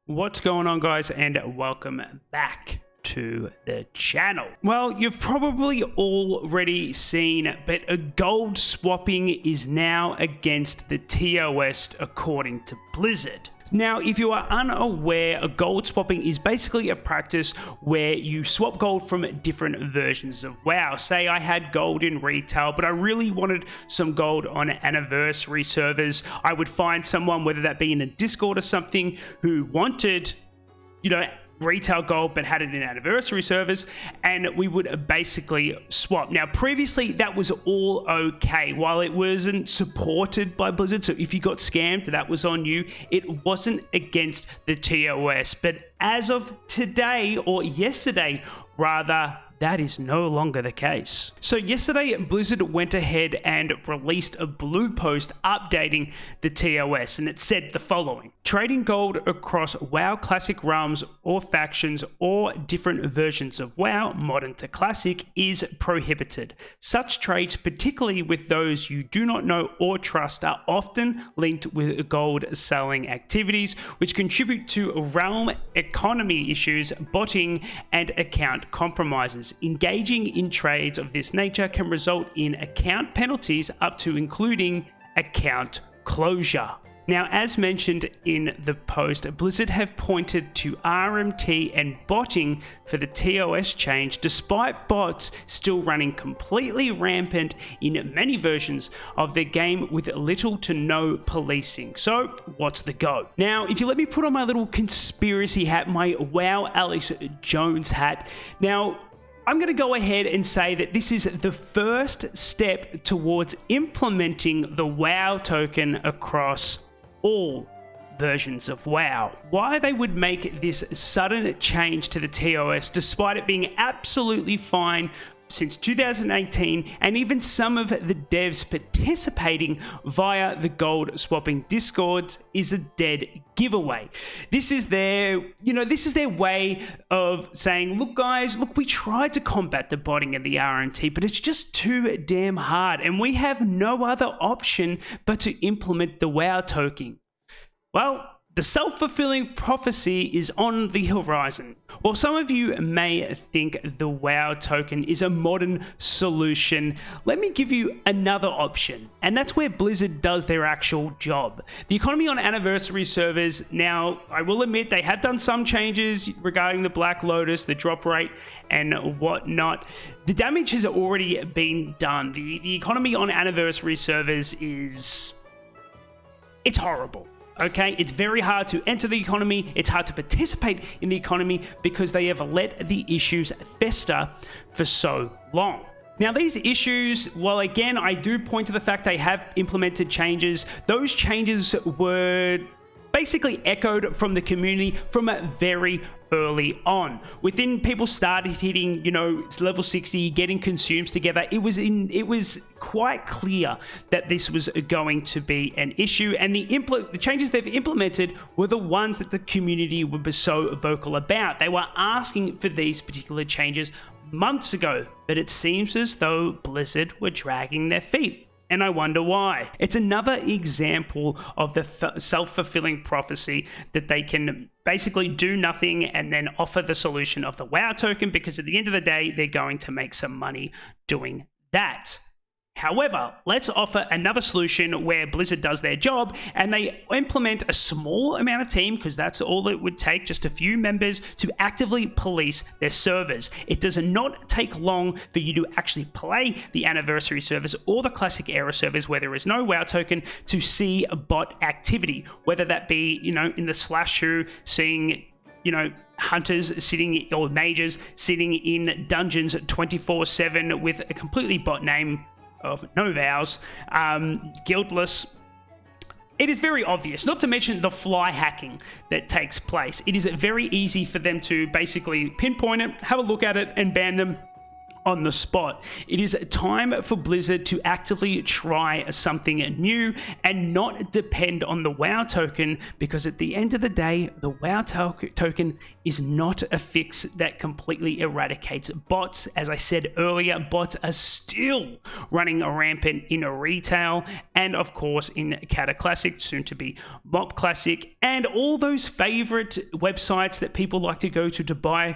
What's going on, guys, and welcome back to the channel. Well, you've probably already seen, but a gold swapping is now against the TOS according to Blizzard. Now, if you are unaware, a gold swapping is basically a practice where you swap gold from different versions of WoW. Say I had gold in retail, but I really wanted some gold on anniversary servers. I would find someone, whether that be in a Discord or something, who wanted, retail gold but had it in anniversary servers, and we would basically swap. Now, previously that was all okay while it wasn't supported by Blizzard, so if you got scammed, that was on you. It wasn't against the TOS, but as of today, or yesterday rather, that is no longer the case. So yesterday, Blizzard went ahead and released a blue post updating the TOS, and it said the following: trading gold across WoW Classic realms or factions or different versions of WoW, modern to classic, is prohibited. Such trades, particularly with those you do not know or trust, are often linked with gold selling activities, which contribute to realm economy issues, botting, and account compromises. Engaging in trades of this nature can result in account penalties up to including account closure. Now, as mentioned in the post, Blizzard have pointed to RMT and botting for the TOS change, despite bots still running completely rampant in many versions of their game with little to no policing. So, what's the go? Now, if you let me put on my little conspiracy hat, my Wow Alex Jones hat. Now, I'm going to go ahead and say that this is the first step towards implementing the WoW token across all versions of WoW. Why they would make this sudden change to the TOS, despite it being absolutely fine since 2018, and even some of the devs participating via the gold swapping discords, is a dead giveaway. This is their way of saying, look guys, we tried to combat the botting and the RMT, but it's just too damn hard, and we have no other option but to implement the WoW token. Well, the self-fulfilling prophecy is on the horizon. While some of you may think the WoW token is a modern solution, let me give you another option, and that's where Blizzard does their actual job. The economy on anniversary servers, now, I will admit they have done some changes regarding the Black Lotus, the drop rate, and whatnot. The damage has already been done. The economy on anniversary servers it's horrible. Okay, it's very hard to enter the economy, it's hard to participate in the economy because they have let the issues fester for so long. Now, these issues, well, again, I do point to the fact they have implemented changes. Those changes were basically echoed from the community from very early on. Within people started hitting, level 60, getting consumes together, it was quite clear that this was going to be an issue, and the changes they've implemented were the ones that the community were so vocal about. They were asking for these particular changes months ago, but it seems as though Blizzard were dragging their feet. And I wonder why. It's another example of the self-fulfilling prophecy that they can basically do nothing and then offer the solution of the WoW token, because at the end of the day, they're going to make some money doing that. However, let's offer another solution where Blizzard does their job and they implement a small amount of team, because that's all it would take, just a few members, to actively police their servers. It does not take long for you to actually play the anniversary servers or the classic era servers where there is no WoW token to see bot activity, whether that be, in the /who, seeing, hunters sitting, or mages sitting in dungeons 24/7 with a completely bot name of no vows, guildless. It is very obvious, not to mention the fly hacking that takes place. It is very easy for them to basically pinpoint it, have a look at it, and ban them on the spot. It is time for Blizzard to actively try something new and not depend on the WoW token, because at the end of the day, the WoW token is not a fix that completely eradicates bots. As I said earlier, bots are still running rampant in retail and of course in 𝐂𝐑𝐏𝐈𝍍𝐶, soon to be 𝐒𝐖𝐀𝐏𝐿, and all those favorite websites that people like to go to buy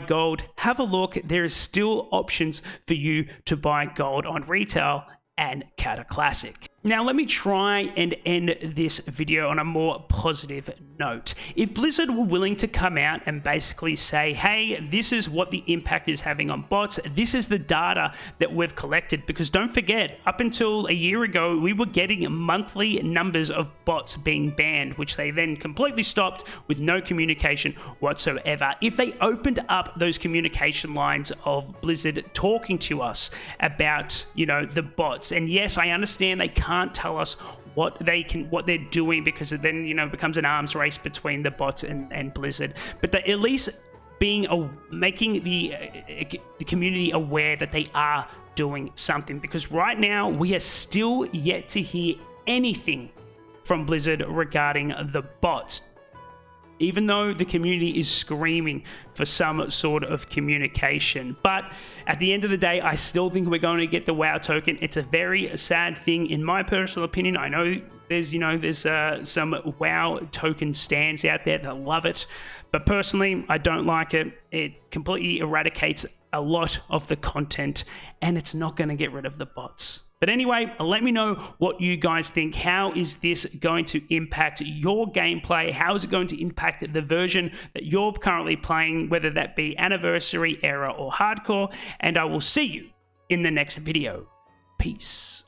gold. Have a look. There is still options for you to buy gold on retail and 𝐂𝐑𝐏𝐿. Now, let me try and end this video on a more positive note. If Blizzard were willing to come out and basically say, hey, this is what the impact is having on bots, this is the data that we've collected, because don't forget, up until a year ago, we were getting monthly numbers of bots being banned, which they then completely stopped with no communication whatsoever. If they opened up those communication lines of Blizzard talking to us about, you know, the bots, and yes, I understand they can't tell us what they're doing, because it then, you know, becomes an arms race between the bots and Blizzard, but at least making the community aware that they are doing something, because right now we are still yet to hear anything from Blizzard regarding the bots, even though the community is screaming for some sort of communication. But at the end of the day, I still think we're going to get the WoW token. It's a very sad thing, in my personal opinion. I know there's some WoW token stands out there that love it, but personally, I don't like it. It completely eradicates a lot of the content, and it's not going to get rid of the bots. But anyway, let me know what you guys think. How is this going to impact your gameplay? How is it going to impact the version that you're currently playing, whether that be Anniversary, Era, or Hardcore? And I will see you in the next video. Peace.